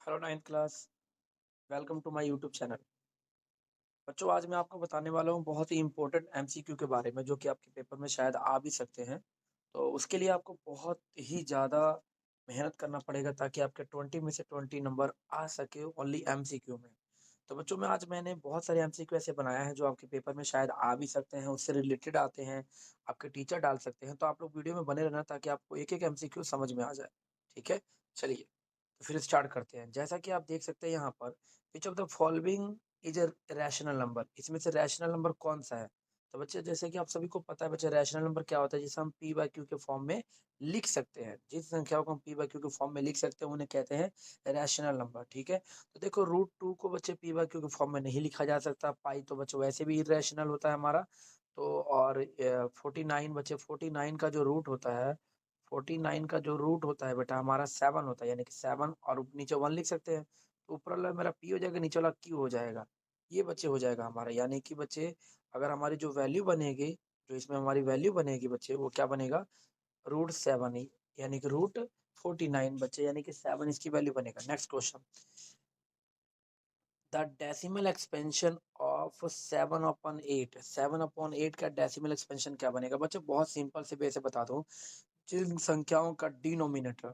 Hello ninth class. Welcome to my YouTube channel. बच्चों, आज मैं आपको बताने वाला हूँ बहुत ही इंपॉर्टेंट एमसीक्यू के बारे में, जो कि आपके पेपर में शायद आ भी सकते हैं। तो उसके लिए आपको बहुत ही ज़्यादा मेहनत करना पड़ेगा ताकि आपके 20 में से 20 नंबर आ सके ओनली एमसीक्यू में। तो बच्चों, मैंने बहुत सारे एमसीक्यू ऐसे बनाया है जो आपके पेपर में शायद आ भी सकते हैं, उससे रिलेटेड आते हैं, आपके टीचर डाल सकते हैं। तो आप लोग वीडियो में बने रहना ताकि आपको एक एक एमसीक्यू समझ में आ जाए। ठीक है, चलिए तो फिर स्टार्ट करते हैं। जैसा कि आप देख सकते हैं यहाँ पर, विच of the following is a rational number, इसमें से रैशनल नंबर कौन सा है। तो बच्चे, जैसे कि आप सभी को पता है बच्चे, रैशनल नंबर क्या होता है, जिसे हम पी बाई क्यू के फॉर्म में लिख सकते हैं। जिस संख्याओं को हम पी बाई क्यू के फॉर्म में लिख सकते हैं उन्हें कहते हैं रैशनल नंबर। ठीक है, तो देखो √2 को बच्चे पी बाई क्यू के फॉर्म में नहीं लिखा जा सकता। पाई तो बच्चे वैसे भी इरेशनल होता है हमारा। तो और 49 बच्चे, 49 का जो रूट होता है, 49 का जो रूट होता है बेटा हमारा 7 होता है, यानी कि 7 और नीचे 1 लिख सकते हैं। तो ऊपर वाला मेरा पी हो जाएगा, नीचे वाला क्यू हो जाएगा। ये बच्चे हो जाएगा हमारा, यानी कि बच्चे अगर हमारी जो वैल्यू बनेगी, जो इसमें हमारी वैल्यू बनेगी बच्चे, वो क्या बनेगा, √7 ही, यानी कि √49 बच्चे, यानी कि 7 इसकी वैल्यू बनेगा। Next question, the decimal expansion of 7/8, 7/8 का डेसिमल एक्सपेंशन क्या बनेगा बच्चे। बहुत सिंपल से वे से बता दूं, जिन संख्याओं का डिनोमिनेटर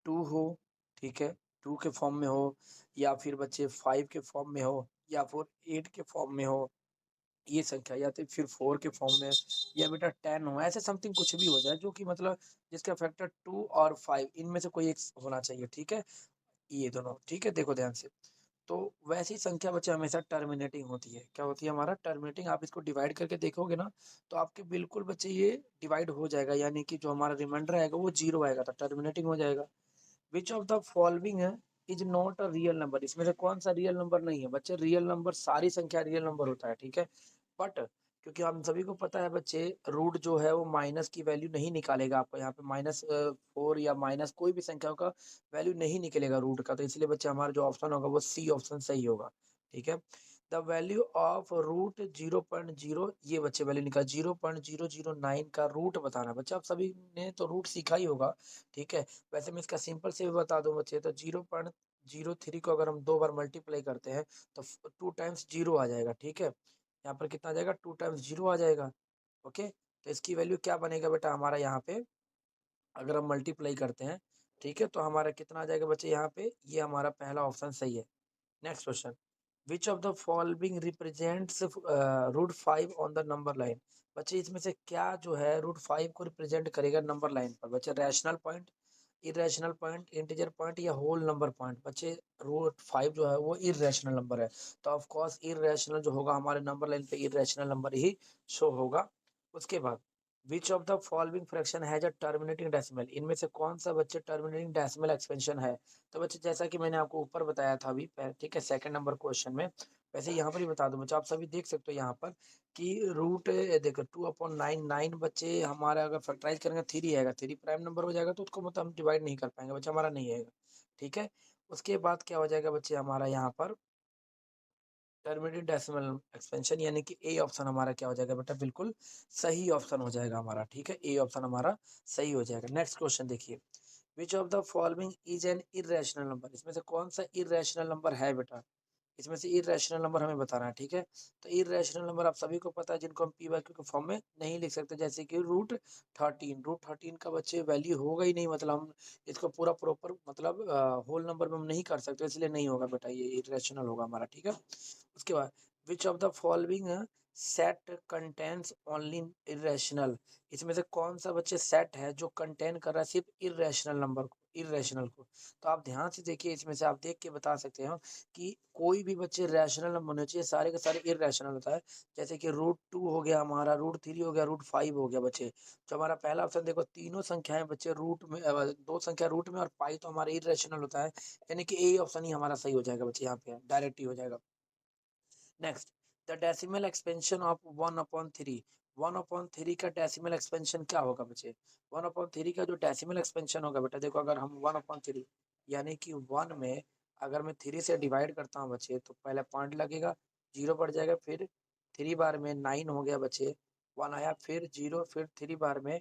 2 हो, ठीक है, 2 के फॉर्म में हो, या फिर बच्चे 5 के फॉर्म में हो, या फिर 8 के फॉर्म में हो, ये संख्या, या तो फिर 4 के फॉर्म में, या बेटा 10 हो, ऐसे समथिंग कुछ भी हो जाए जो कि मतलब जिसका फैक्टर 2 और 5 इनमें से कोई एक होना चाहिए। ठीक है, ये दोनों, ठीक है, देखो ध्यान से। तो वैसी संख्या बच्चे हमेशा टर्मिनेटिंग होती है। क्या होती है हमारा, टर्मिनेटिंग। आप इसको डिवाइड करके देखोगे ना, तो आपके बिल्कुल बच्चे ये डिवाइड हो जाएगा, यानी कि जो हमारा रिमाइंडर आएगा वो 0 आएगा, तो टर्मिनेटिंग हो जाएगा। विच ऑफ द फॉलोइंग है is not a real number, इसमें से कौन सा रियल नंबर नहीं है बच्चे। रियल नंबर, सारी संख्या रियल नंबर होता है, ठीक है, बट क्योंकि हम सभी को पता है बच्चे, रूट जो है वो माइनस की वैल्यू नहीं निकालेगा। आपको यहाँ पे -4 या माइनस कोई भी संख्या का वैल्यू नहीं निकलेगा रूट का, तो इसलिए बच्चे हमारा जो ऑप्शन होगा वो सी ऑप्शन सही होगा। ठीक है, द वैल्यू ऑफ √0.0, ये बच्चे वैल्यू निकाल 0.009 का रूट बताना। बच्चे आप सभी ने तो रूट सीखा ही होगा, ठीक है। वैसे मैं इसका सिंपल से भी बता दूं बच्चे, तो 0.03 को अगर हम 2 बार मल्टीप्लाई करते हैं तो 2 टाइम्स 0 आ जाएगा। ठीक है, यहाँ पर कितना आ जाएगा, 2 टाइम्स 0 आ जाएगा। ओके, तो इसकी वैल्यू क्या बनेगा बेटा हमारा, यहाँ पे अगर हम मल्टीप्लाई करते हैं, ठीक है, तो हमारा कितना आ जाएगा बच्चे यहाँ पे, ये हमारा पहला ऑप्शन सही है। Next question, which of the following represents √5 on the number line. बच्चे इसमें से क्या जो है √5 को रिप्रेजेंट करेगा नंबर लाइन पर बच्चे, rational point, irrational point, integer point, या होल नंबर पॉइंट। बच्चे √5 जो है वो इरेशनल नंबर है, तो ऑफ कोर्स इरेशनल जो होगा हमारे नंबर लाइन पे, इरेशनल नंबर ही शो होगा। उसके बाद, विच of the following fraction has a terminating decimal, इनमें से कौन सा बच्चे टर्मिनेटिंग डेसिमल एक्सपेंशन है। तो बच्चे जैसा कि मैंने आपको ऊपर बताया था अभी, ठीक है, सेकंड नंबर क्वेश्चन में, वैसे यहाँ पर ही बता दूं बच्चे, आप सभी देख सकते हो यहाँ पर कि रूट, देखो 2/9, 9 बच्चे हमारा अगर फैक्टराइज करेंगे 3 आएगा, 3 प्राइम नंबर हो जाएगा, तो उसको मतलब हम डिवाइड नहीं कर पाएंगे बच्चे, हमारा नहीं आएगा। ठीक है, उसके बाद क्या हो जाएगा बच्चे हमारा यहाँ पर टर्मिनेटिंग डेसिमल एक्सपेंशन, यानी कि ए ऑप्शन हमारा क्या हो जाएगा बेटा, बिल्कुल सही ऑप्शन हो जाएगा हमारा। ठीक है, ए ऑप्शन हमारा सही हो जाएगा। नेक्स्ट क्वेश्चन देखिए, विच of the following is an irrational number, इसमें से कौन सा इरेशनल नंबर है बेटा। इसमें से इरेशनल नंबर हमें बताना है। ठीक है, तो इरेशनल नंबर आप सभी को पता है, जिनको हम पी बाई क्यू के फॉर्म में नहीं लिख सकते, जैसे कि √13 का बच्चे वैल्यू होगा ही नहीं, मतलब हम इसको पूरा प्रॉपर मतलब होल नंबर में हम नहीं कर सकते, इसलिए नहीं होगा बेटा, ये इरेशनल होगा हमारा। ठीक है, उसके बाद, विच of the following set contains only irrational, इसमें से कौन सा बच्चे सेट है जो कंटेन कर रहा है सिर्फ इरेशनल नंबर को, इरेशनल को। तो आप ध्यान से देखिए, इसमें से आप देख के बता सकते हो कि कोई भी बच्चे रैशनल नंबर होने चाहिए, सारे के सारे इरेशनल होता है। जैसे कि √2 हो गया हमारा, √3 हो गया, √5 हो गया बच्चे। जो हमारा पहला ऑप्शन देखो, तीनों संख्याएं बच्चे रूट में, दो संख्या रूट में, और पाई तो हमारा इरेशनल होता है, यानी कि ए ऑप्शन ही हमारा सही हो जाएगा बच्चे, यहाँ पे डायरेक्ट ही हो जाएगा। Next, the decimal expansion of 1/3, 1/3 का डेसिमल एक्सपेंशन क्या होगा बच्चे। 1/3 का जो डेसिमल एक्सपेंशन होगा बेटा, देखो अगर हम 1/3 यानी कि 1 में अगर मैं 3 से डिवाइड करता हूँ बच्चे, तो पहले पॉइंट लगेगा, 0 बढ़ जाएगा, फिर 3 बार में 9 हो गया बच्चे, 1 आया, फिर 0, फिर 3 बार में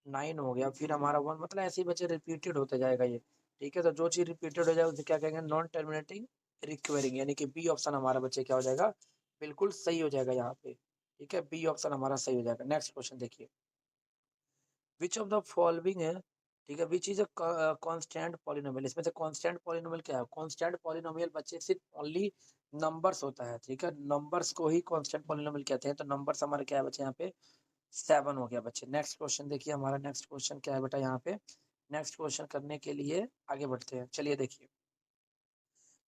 9 हो गया, फिर हमारा 1, मतलब ऐसे ही बच्चे रिपीटेड होते जाएगा ये। ठीक है, तो जो चीज रिपीटेड हो जाए उसे क्या कहेंगे, नॉन टर्मिनेटिंग रिक्वेरिंग, यानी कि बी ऑप्शन हमारा बच्चे क्या हो जाएगा, बिल्कुल सही हो जाएगा यहाँ पे। ठीक है, बी ऑप्शन हमारा सही हो जाएगा। नेक्स्ट क्वेश्चन देखिए, विच ऑफ द फॉलोइंग है, ठीक है, which is a constant polynomial, इसमें से कांस्टेंट पॉलिनोमियल क्या है, कांस्टेंट पॉलिनोमियल बच्चे सिर्फ ओनली नंबर्स होता है। ठीक है, नंबर्स को ही कांस्टेंट पॉलिनोमियल कहते हैं। तो नंबर्स हमारे क्या है बच्चे यहाँ पे, 7 हो गया बच्चे। नेक्स्ट क्वेश्चन देखिए, हमारा नेक्स्ट क्वेश्चन क्या है बेटा यहाँ पे। नेक्स्ट क्वेश्चन करने के लिए आगे बढ़ते हैं, चलिए देखिए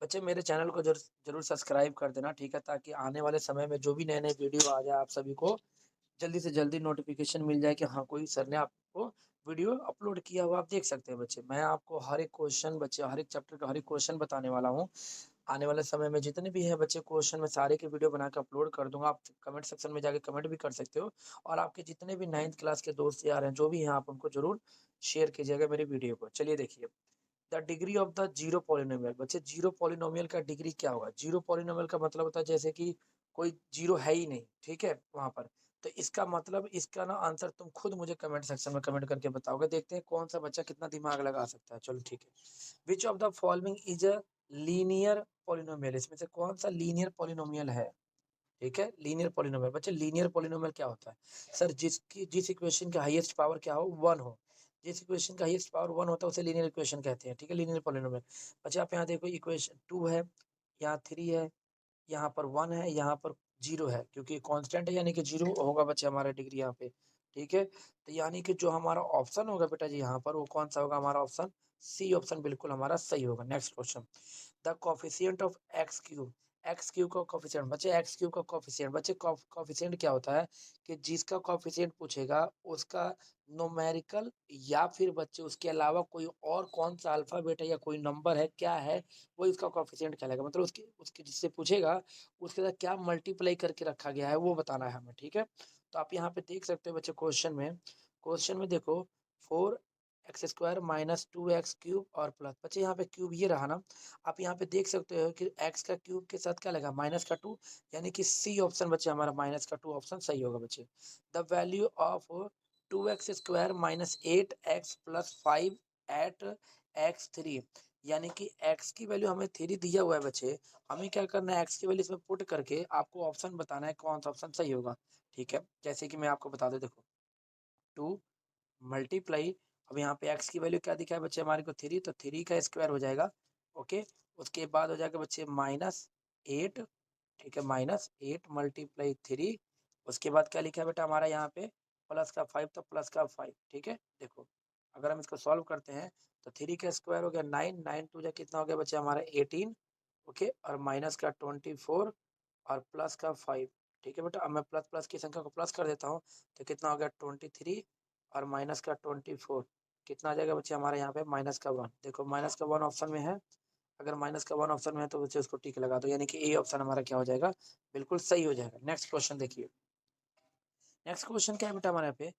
बच्चे, मेरे चैनल को जरूर जरूर सब्सक्राइब कर देना, ठीक है, ताकि आने वाले समय में जो भी नए नए वीडियो आ जाए आप सभी को जल्दी से जल्दी नोटिफिकेशन मिल जाए कि हाँ कोई सर ने आपको वीडियो अपलोड किया हुआ, आप देख सकते हैं बच्चे। मैं आपको हर एक क्वेश्चन बच्चे, हर एक चैप्टर का हर एक क्वेश्चन बताने वाला हूँ। आने वाले समय में जितने भी हैं बच्चे क्वेश्चन, मैं सारे के वीडियो बना के अपलोड कर दूंगा। आप कमेंट सेक्शन में जाके कमेंट भी कर सकते हो, और आपके जितने भी 9th क्लास के दोस्त यार हैं जो भी हैं, आप उनको जरूर शेयर कीजिएगा मेरे वीडियो को। चलिए देखिए, the degree of the zero polynomial, बच्चे जीरो पॉलिनोमियल का डिग्री क्या होगा। जीरो पॉलिनोमियल का मतलब होता है जैसे कि कोई जीरो है ही नहीं, ठीक है वहां पर। तो इसका मतलब, इसका ना आंसर तुम खुद मुझे कमेंट सेक्शन में कमेंट करके बताओगे, देखते हैं कौन सा बच्चा कितना दिमाग लगा सकता है। चलो ठीक है, विच of the following is a linear polynomial, इसमें से कौन सा लीनियर पॉलिनोमियल है। ठीक है, लीनियर पॉलिनोमियल, बच्चे लीनियर पॉलिनोमियल क्या होता है, सर जिस इक्वेशन का हाईएस्ट पावर क्या हो, 1 हो। जिस इक्वेशन का हाईएस्ट पावर 1 होता है उसे लीनियर इक्वेशन कहते हैं। ठीक है, लीनियर पॉलिनोमियल। बच्चे आप यहाँ देखो, इक्वेशन 2 है, यहाँ 3 है, यहाँ पर 1 है, यहाँ पर 0 है, क्योंकि कांस्टेंट है यानी कि 0 होगा बच्चे हमारा डिग्री यहाँ पे। ठीक है, तो यानी कि जो हमारा ऑप्शन होगा बेटा जी यहाँ पर, वो कौन सा होगा, हमारा ऑप्शन सी ऑप्शन बिल्कुल हमारा सही होगा। Next question, the coefficient of x cube, x cube का कोफिशिएंट, बच्चे एक्स क्यूब का कोफिशिएंट, बच्चे कोफिशिएंट क्या होता है कि जिसका कोफिशिएंट पूछेगा उसका न्यूमेरिकल, या फिर बच्चे उसके अलावा कोई और कौन सा अल्फाबेट है या कोई नंबर है, क्या है, वो इसका कोफिशिएंट कहलाएगा। मतलब उसके उसके जिससे पूछेगा उसके साथ क्या मल्टीप्लाई करके रखा गया है वो बताना है हमें। ठीक है, तो आप यहाँ पे देख सकते हो बच्चे क्वेश्चन में देखो, 4x² माइनस 2x क्यूब और प्लस, बच्चे यहाँ पे क्यूब ये रहा ना, आप यहाँ पे देख सकते हो कि x का क्यूब के साथ क्या लगा, -2, यानी कि सी ऑप्शन बच्चे हमारा -2 ऑप्शन सही होगा बच्चे। The value of 2x² minus 8x plus 5 at x3, यानी कि x की वैल्यू हमें 3 दिया हुआ है बच्चे, हमें क्या करना है, x की वैल्यू इसमें पुट करके आपको ऑप्शन बताना है कौन सा ऑप्शन सही होगा। ठीक है, जैसे कि मैं आपको बता दूं, देखो 2 मल्टीप्लाई, अब यहाँ पे x की वैल्यू क्या दिखा है बच्चे हमारे को 3, तो 3 का स्क्वायर हो जाएगा। ओके, उसके बाद हो जाएगा बच्चे -8, ठीक है, -8 मल्टीप्लाई 3, उसके बाद क्या लिखा है बेटा हमारा यहाँ पे, +5, तो +5। ठीक है, देखो अगर हम इसको सॉल्व करते हैं तो 3 का स्क्वायर हो गया 9, 9 टू जा कितना हो गया बच्चे हमारा 18। ओके, और -24 और +5। ठीक है बेटा, अब मैं प्लस प्लस की संख्या को प्लस कर देता हूँ, तो कितना हो गया 23 और -24, कितना आ जाएगा बच्चे हमारे यहाँ पे -1। देखो -1 ऑप्शन में है, अगर -1 ऑप्शन में है तो बच्चे उसको टिक लगा दो, यानी कि ए ऑप्शन हमारा क्या हो जाएगा, बिल्कुल सही हो जाएगा। नेक्स्ट क्वेश्चन देखिए, नेक्स्ट क्वेश्चन क्या है बेटा हमारे यहाँ पे,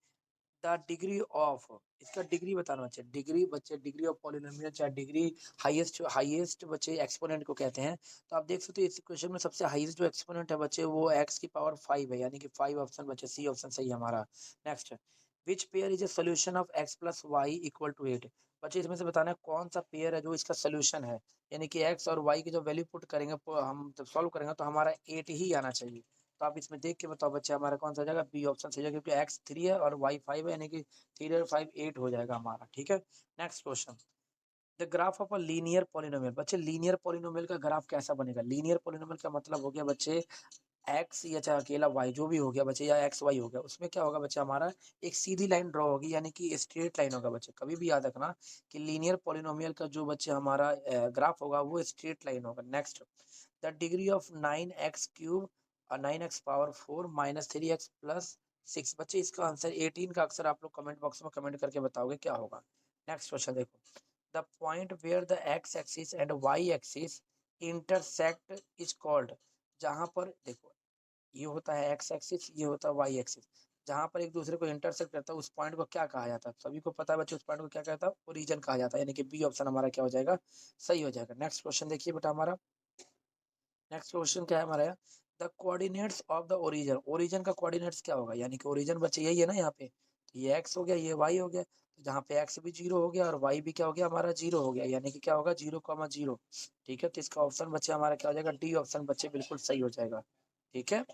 द डिग्री ऑफ, इसका डिग्री बताना बच्चे, डिग्री बच्चे, डिग्री ऑफ पॉलिनोमियल, चाहे डिग्री हाईएस्ट, हाईएस्ट बच्चे एक्सपोनेंट को कहते हैं। तो आप देख सकते हो इस इक्वेशन में सबसे हाईएस्ट जो एक्सपोनेंट है बच्चे वो x की पावर 5 है, यानी कि 5 ऑप्शन बच्चे सी ऑप्शन सही है हमारा। Next, which pair is a solution of x plus Y equal to 8, बच्चे इसमें से बताना है कौन सा पेयर है जो इसका सोल्यूशन है, यानी कि x और y की जो वैल्यू पुट करेंगे हम जब सॉल्व करेंगे तो हमारा 8 ही आना चाहिए। तो आप इसमें देख के बताओ बच्चे हमारा कौन सा जाएगा, बी ऑप्शन सही है, क्योंकि x 3 है और y 5 है, यानी कि 3 और 5 8 हो जाएगा हमारा। ठीक है, next question, the graph of a linear polynomial, बच्चे लीनियर पॉलिनोमियल का ग्राफ कैसा बनेगा। लीनियर पॉलिनोमियल का मतलब हो गया बच्चे एक्स या चाहे अकेला वाई जो भी हो गया बच्चे, या एक्स वाई हो गया, उसमें क्या होगा बच्चे हमारा एक सीधी लाइन ड्रॉ होगी, यानी कि स्ट्रेट लाइन होगा बच्चे। कभी भी याद रखना कि लीनियर पॉलिनोमियल का जो बच्चे हमारा ग्राफ होगा वो स्ट्रेट लाइन होगा। Next, the degree of 9x³ और 9x⁴ -3x+6, बच्चे इसका आंसर 18 का अक्सर आप लोग कमेंट बॉक्स में कमेंट करके बताओगे क्या होगा। नेक्स्ट क्वेश्चन देखो, the point where the x axis and y axis intersect is called, जहां पर देखो ये होता है x एक्सिस, ये होता है y एक्सिस, जहां पर एक दूसरे को इंटरसेक्ट करता है उस पॉइंट को क्या कहा जाता है, सभी को पता है बच्चे उस पॉइंट को क्या कहता है, ओरिजिन कहा जाता है, यानी कि बी ऑप्शन हमारा क्या हो जाएगा, सही हो जाएगा। नेक्स्ट क्वेश्चन देखिए बेटा हमारा, नेक्स्ट क्वेश्चन क्या है हमारा, the coordinates of the origin, origin का कोऑर्डिनेट्स क्या होगा, यानी कि ओरिजिन बच्चे यही है ना यहाँ पे, तो ये x हो गया, ये y हो गया, जहाँ पे एक्स भी 0 हो गया और वाई भी क्या हो गया हमारा 0 हो गया, यानी कि क्या होगा 0,0। ठीक है, तो इसका ऑप्शन बच्चे हमारा क्या हो जाएगा, डी ऑप्शन बच्चे बिल्कुल सही हो जाएगा। ठीक है,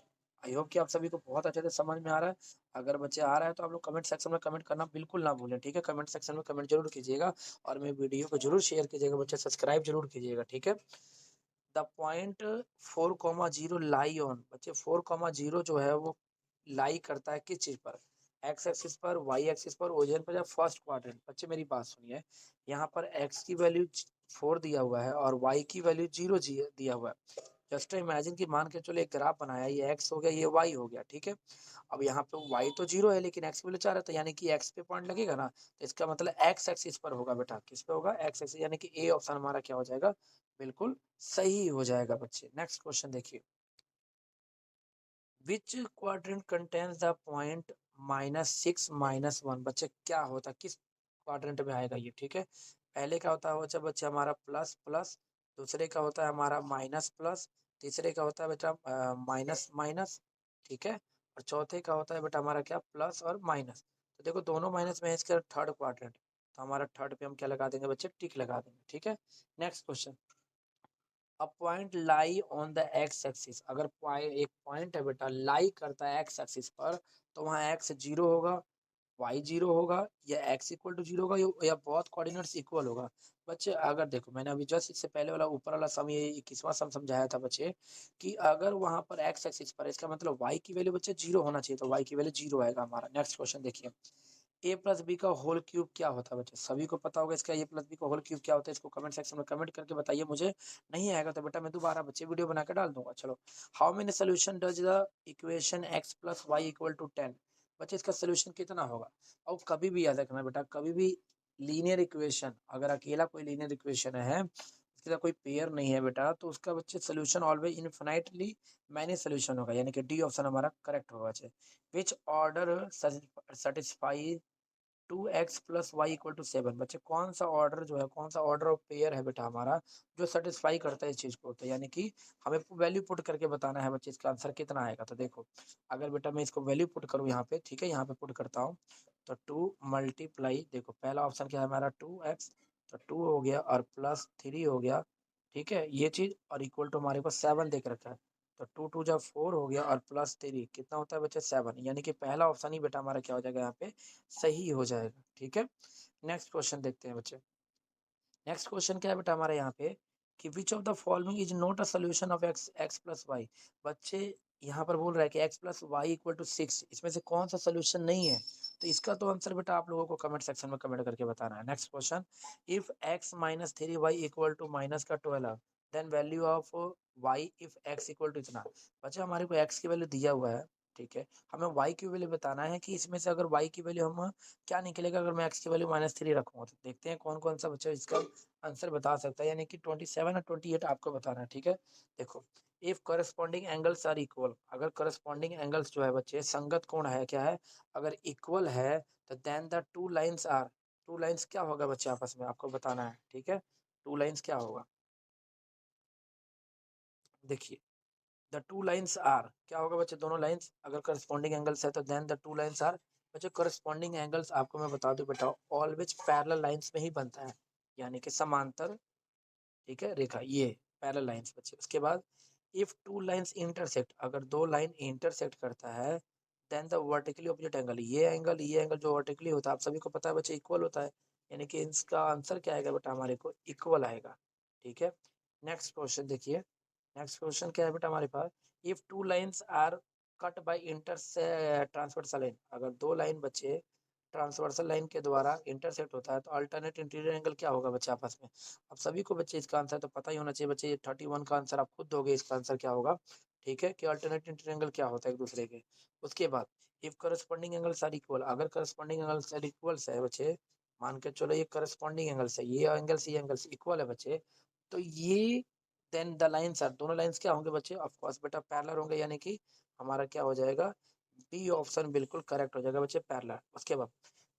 आई होप कि आप सभी को बहुत अच्छे से समझ में आ रहा है। अगर बच्चे आ रहा है तो आप लोग कमेंट सेक्शन में कमेंट करना बिल्कुल ना भूलें। ठीक है, कमेंट सेक्शन में कमेंट जरूर कीजिएगा और मेरे वीडियो को जरूर शेयर कीजिएगा बच्चे, सब्सक्राइब जरूर कीजिएगा। ठीक है, द पॉइंट 4,0 लाई ऑन, बच्चे 4,0 जो है वो लाई करता है किस चीज पर, एक्स एक्सिस पर, वाई एक्सिस पर, ओरिजिन पर या फर्स्ट क्वाड्रेंट। बच्चे मेरी बात सुनिए, यहाँ पर एक्स की वैल्यू 4 दिया हुआ है और वाई की वैल्यू 0 दिया हुआ है। जस्ट इमेजिन कि मान के चलो एक ग्राफ बनाया, ये एक्स हो गया ये वाई हो गया। ठीक है, अब यहाँ पे वाई तो 0 है लेकिन एक्स की वैल्यू 4 है, तो यानी कि एक्स पे पॉइंट लगेगा ना, तो इसका मतलब एक्स एक्सिस पर होगा बेटा। किस पे होगा, एक्स एक्सिस, यानी कि ए ऑप्शन हमारा क्या हो जाएगा, बिल्कुल सही हो जाएगा बच्चे। नेक्स्ट क्वेश्चन देखिए, विच क्वाड्रेंट कंटेन्स द पॉइंट -6 -1। बच्चे क्या होता है, किस क्वाड्रेंट में आएगा ये। ठीक है, पहले का होता है बच्चा बच्चे हमारा प्लस प्लस, दूसरे का होता है हमारा माइनस प्लस, तीसरे का होता है बेटा माइनस माइनस। ठीक है, और चौथे का होता है बेटा हमारा क्या, प्लस और माइनस। तो देखो दोनों माइनस में है, इसका थर्ड क्वाड्रेंट, तो हमारा थर्ड पे हम क्या लगा देंगे बच्चे, टिक लगा देंगे। ठीक है, next question, a point lie on the x axis. अगर एक पॉइंट है बेटा लाई करता है एक्स एक्सिस पर, तो वहाँ एक्स 0 होगा, वाई 0 होगा, या एक्स इक्वल टू 0 होगा, या बहुत कोऑर्डिनेट्स इक्वल होगा। बच्चे अगर देखो मैंने अभी जस्ट इससे पहले वाला ऊपर वाला सम, ये 21वां सम समझाया था बच्चे, कि अगर वहां पर एक्स एक्सिस पर, इसका मतलब वाई की वैल्यू बच्चे 0 होना चाहिए, तो वाई की वैल्यू 0 आएगा हमारा। नेक्स्ट क्वेश्चन देखिए, ए प्लस बी का होल क्यूब क्या होता है बच्चे, सभी को पता होगा इसका, ए प्लस बी का होल क्यूब क्या होता है, इसको कमेंट सेक्शन में कमेंट करके बताइए मुझे। नहीं आएगा तो बेटा मैं दोबारा बच्चे वीडियो बना कर डाल दूंगा। चलो, how many solution does the equation X plus Y equal to 10। बच्चे इसका सोल्यूशन कितना होगा, और कभी भी याद रखना बेटा, कभी भी लीनियर इक्वेशन, अगर अकेला कोई लीनियर इक्वेशन है, उसके साथ कोई पेयर नहीं है बेटा, तो उसका बच्चे solution always infinitely many solution होगा, यानी कि डी ऑप्शन हमारा करेक्ट होगा बच्चे। Which order satisfy 2x + y = 7। बच्चे कौन सा ऑर्डर जो है, कौन सा ऑर्डर ऑफ पेयर है बेटा हमारा, जो सेटिस्फाई करता है इस चीज को, तो यानी कि हमें वैल्यू पुट करके बताना है बच्चे, इसका आंसर कितना आएगा। तो देखो अगर बेटा मैं इसको वैल्यू पुट करूँ यहाँ पे, ठीक है, यहाँ पे पुट करता हूँ, तो 2 मल्टीप्लाई, देखो पहला ऑप्शन क्या है हमारा 2x, तो 2 हो गया और +3 हो गया। ठीक है, ये चीज, और इक्वल टू हमारे पास 7 देख रखा है, तो 2 जब 4 हो गया और +3 कितना होता है बच्चे 7, यानी कि पहला ऑप्शन ही बेटा हमारा क्या हो जाएगा यहाँ पे, सही हो जाएगा। ठीक है, नेक्स्ट क्वेश्चन देखते हैं बच्चे। नेक्स्ट क्वेश्चन क्या है बेटा हमारे यहाँ पे, कि which of the following is not a solution of X X plus Y. बच्चे यहाँ पर बोल रहा है कि X plus Y equal to 6, इसमें से कौन सा सोल्यूशन नहीं है, तो इसका तो आंसर बेटा आप लोगों को कमेंट सेक्शन में कमेंट करके बताना है। Next question, if X -3y equal to minus का 12, then value of Y if X equal to इतना। बच्चे हमारे को एक्स की वैल्यू दिया हुआ है, ठीक है, हमें वाई की वैल्यू बताना है कि इसमें से अगर वाई की वैल्यू हम क्या निकलेगा, अगर मैं एक्स की वैल्यू -3 रखूंगा, तो देखते हैं कौन कौन सा बच्चा इसका आंसर बता सकता है, यानी कि 27 और 28 आपको बताना है। ठीक है, देखो, if corresponding angles are equal, अगर करस्पॉन्डिंग एंगल्स जो है बच्चे संगत कोण है, क्या है, अगर इक्वल है, तो then the two lines are, two lines क्या होगा बच्चे आपस में आपको बताना है। ठीक है, टू लाइंस क्या होगा, देखिए, द टू लाइंस आर क्या होगा बच्चे, दोनों लाइंस अगर करस्पॉन्डिंग एंगल्स है, तो then the two lines are, बच्चे करस्पॉन्डिंग एंगल्स आपको मैं बता दूं बेटा ऑलवेज पैरेलल लाइंस में ही बनता है, यानी कि समांतर, ठीक है, रेखा, ये पैरेलल लाइंस बच्चे। उसके बाद इफ टू लाइंस इंटरसेक्ट, अगर दो लाइन इंटरसेक्ट करता है, then the vertically opposite angle, ये एंगल जो वर्टिकली होता है आप सभी को पता है बच्चे इक्वल होता है, यानी कि इसका आंसर क्या आएगा बेटा हमारे को, इक्वल आएगा। ठीक है, नेक्स्ट क्वेश्चन देखिए, नेक्स्ट क्वेश्चन क्या है बेटा हमारे पास, if two lines are cut by inter transversal line, अगर दो लाइन बच्चे ट्रांसवर्सल लाइन के द्वारा इंटरसेक्ट होता है, तो अल्टरनेट इंटीरियर एंगल क्या होगा बच्चे आपस में। अब सभी को बच्चे इसका आंसर तो पता ही होना चाहिए बच्चे, ये 31 का आंसर आप खुद दोगे, इसका आंसर क्या होगा। ठीक है, कि अल्टरनेट इंटीरियर एंगल क्या होता है एक दूसरे के। उसके बाद if corresponding angles are equal, अगर करस्पॉन्डिंग एंगल्स आर इक्वल्स है बच्चे, मान के चलो ये करस्पॉन्डिंग एंगल्स है, ये एंगल्स इक्वल है बच्चे, तो ये देन द लाइंस आर, दोनों लाइंस क्या होंगे बच्चे, ऑफ कोर्स बेटा पैरेलल होंगे, यानी कि हमारा क्या हो जाएगा, बी ऑप्शन बिल्कुल करेक्ट हो जाएगा बच्चे, पैरेलल। उसके बाद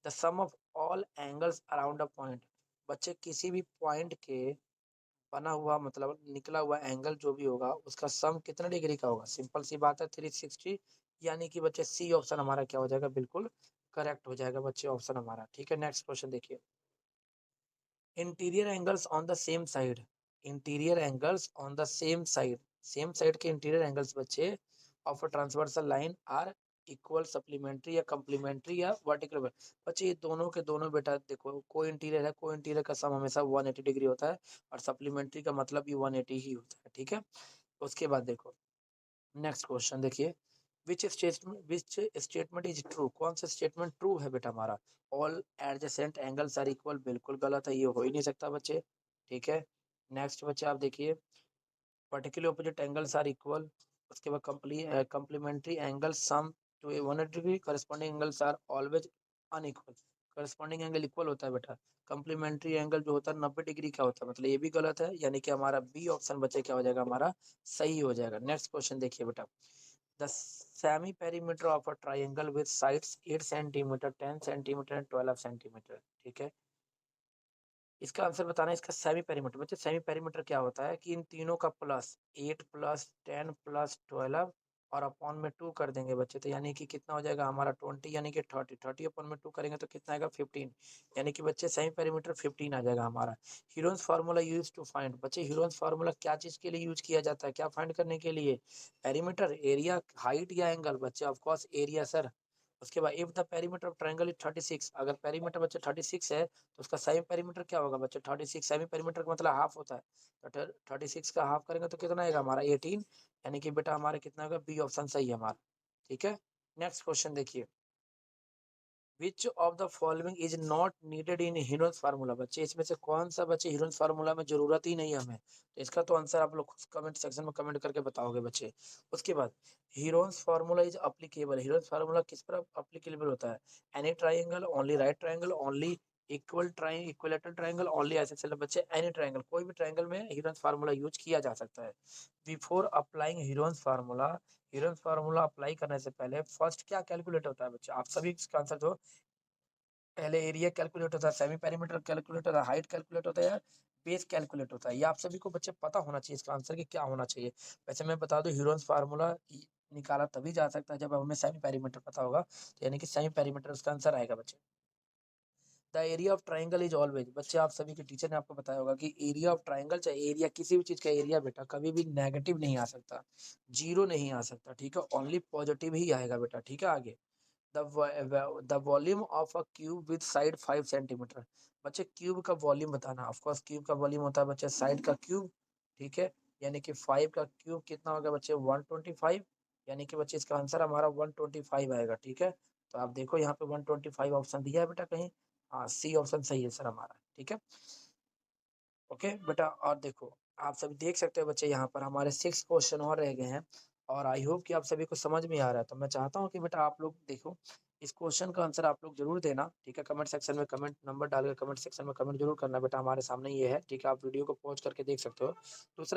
the sum of all angles around a point, बच्चे किसी भी पॉइंट के बना हुआ मतलब निकला हुआ एंगल जो भी होगा उसका सम कितने डिग्री का होगा, सिंपल सी बात है 360, यानी कि बच्चे सी ऑप्शन हमारा क्या हो जाएगा, बिल्कुल करेक्ट हो जाएगा बच्चे ऑप्शन हमारा। ठीक है, नेक्स्ट क्वेश्चन देखिए। Interior angles on the same side, interior angles on the same side, same side के इंटीरियर एंगल्स बच्चे of a transversal line are equal, supplementary या कंप्लीमेंट्री या वर्टिकल। बच्चे ये दोनों के दोनों बेटा देखो, को इंटीरियर है, को इंटीरियर का सम हमेशा 180 डिग्री होता है और सप्लीमेंट्री का मतलब भी 180 ही होता है। ठीक है, उसके बाद देखो नेक्स्ट क्वेश्चन देखिए। विच स्टेटमेंट इज ट्रू, कौन सा स्टेटमेंट ट्रू है बेटा हमारा। All adjacent angles are equal, बिल्कुल गलत है, ये हो ही नहीं सकता बच्चे। ठीक है, नेक्स्ट बच्चे आप देखिए। Particular opposite angles are equal, उसके बाद complementary angle sum to a 180 degree, corresponding angles are always unequal. Corresponding angle equal होता है बेटा, कंप्लीमेंट्री एंगल जो होता है 90 डिग्री का होता है, मतलब ये भी गलत है, यानी कि हमारा बी ऑप्शन बच्चे क्या हो जाएगा हमारा, सही हो जाएगा। नेक्स्ट क्वेश्चन देखिए बेटा। The semi-perimeter of a triangle with sides 8 centimeter, 10 centimeter and 12 centimeter। ठीक है, इसका आंसर बताना है। इसका सेमी पेरीमीटर बच्चे, सेमी पेरीमीटर क्या होता है कि इन तीनों का प्लस 8 प्लस 10 प्लस 12 और अपॉन में 2 कर देंगे बच्चे, तो यानी कि कितना हो जाएगा हमारा 20, यानी कि 30 अपॉन में 2 करेंगे तो कितना आएगा 15, यानी कि बच्चे सेमी पेरीमीटर 15 आ जाएगा हमारा। Heron's formula use to find, बच्चे हीरोन्स फार्मूला क्या चीज के लिए यूज किया जाता है, क्या फाइंड करने के लिए, पेरीमीटर, एरिया, हाइट या एंगल, बच्चे ऑफकोर्स एरिया सर। उसके बाद if the perimeter of triangle is 36, अगर पेरीमीटर बच्चे 36 है तो उसका सेमी पेरीमीटर क्या होगा बच्चे 36, सेमी पेरीमीटर का मतलब हाफ होता है, तो 36 का हाफ करेंगे तो कितना आएगा हमारा 18, यानी कि बेटा हमारा कितना होगा, बी ऑप्शन सही है हमारा। ठीक है, नेक्स्ट क्वेश्चन देखिए। विच of the following is not needed in Heron's formula, बच्चे इसमें से कौन सा बच्चे हीरोन्स फार्मूला में जरूरत ही नहीं है हमें, तो इसका तो आंसर आप लोग कमेंट सेक्शन में कमेंट करके बताओगे बच्चे। उसके बाद Heron's formula is applicable, Heron's formula किस पर अप्लीकेबल होता है, any triangle, only right triangle, only equal triangle, equilateral triangle, only isosceles, बच्चे एनी ट्राइंगल, कोई भी ट्राइंगल में हीरोन्स फार्मूला यूज किया जा सकता है। Before applying Heron's formula, Heron's formula apply करने से पहले फर्स्ट क्या कैलकुलेट होता है बच्चे, आप सभी इसका आंसर दो। पहले एरिया कैलकुलेट होता है, सेमी पेरीमीटर कैलकुलेट होता है, हाइट कैलकुलेट होता है, बेस कैलकुलेट होता है, ये आप सभी को बच्चे पता होना चाहिए इसका आंसर कि क्या होना चाहिए। वैसे मैं बता दूं हीरोन्स फार्मूला निकाला तभी जा सकता है जब हमें सेमी पेरीमीटर पता होगा, तो यानी कि सेमी पेरीमीटर उसका आंसर आएगा बच्चे। The area of triangle is always, बच्चे आप सभी के टीचर ने आपको बताया होगा कि एरिया ऑफ ट्राइंगल, चाहे एरिया किसी भी चीज का एरिया बेटा कभी भी नेगेटिव नहीं आ सकता, जीरो नहीं आ सकता। ठीक है, ओनली पॉजिटिव ही आएगा बेटा। ठीक है, आगे the volume of a cube with side 5 centimetre, बच्चे क्यूब का वॉल्यूम बताना। ऑफ कोर्स क्यूब का वॉल्यूम होता है बच्चे साइड का क्यूब। ठीक है, यानी कि 5 का क्यूब कितना होगा बच्चे 125, यानी कि बच्चे इसका आंसर हमारा 125 आएगा। ठीक है, तो आप देखो यहाँ पे 125 ऑप्शन दिया है बेटा कहीं, हाँ सी ऑप्शन सही है सर हमारा। ठीक है, ओके बेटा। और देखो आप सभी देख सकते हो बच्चे यहाँ पर हमारे 6 क्वेश्चन और रह गए हैं, और आई होप कि आप सभी को समझ में आ रहा है। तो मैं चाहता हूँ कि बेटा आप लोग देखो इस क्वेश्चन का आंसर आप लोग जरूर देना। ठीक है, कमेंट सेक्शन में कमेंट नंबर डालकर कमेंट सेक्शन में कमेंट जरूर करना बेटा, हमारे सामने ये है। ठीक है, आप वीडियो को पॉज करके देख सकते हो। दूसरा